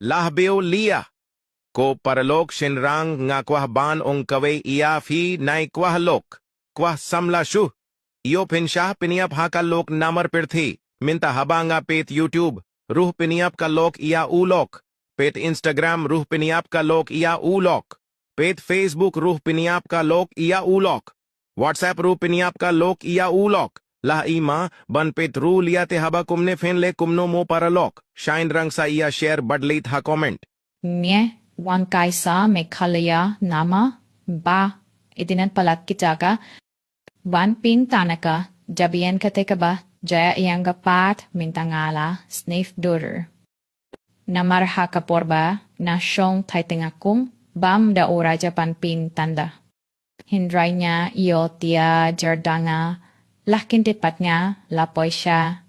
lahbeo lia. Ko paralok shinrang nga kwahban ong kawe iya fi nai kwahlok. Kwah samla shu. Iyo pinshah piniap hakalok namar pirthi. Minta haba nga pet YouTube. Ruh piniap ka lok iya ulok. Pet Instagram ruh piniap ka lok iya ulok. Pet Facebook ruh piniap ka lok iya ulok. WhatsApp ruh piniap ka lok iya ulok. Lah ima ban pet ru liya te haba kumne fenle kumno mo paralok. Shine rang sa iya share badlit ha comment. Nye, wan kaisa me kalaya nama ba idinan palat kitaka wan pin tanaka jabian kateka ba jaya iyanga pat mintangala sniff daughter. Namarha kaporba na siyong taitingakum bam da ora japan pin tanda. Hindray niya iyo tia jardanga lakintit pat nga lapoy siya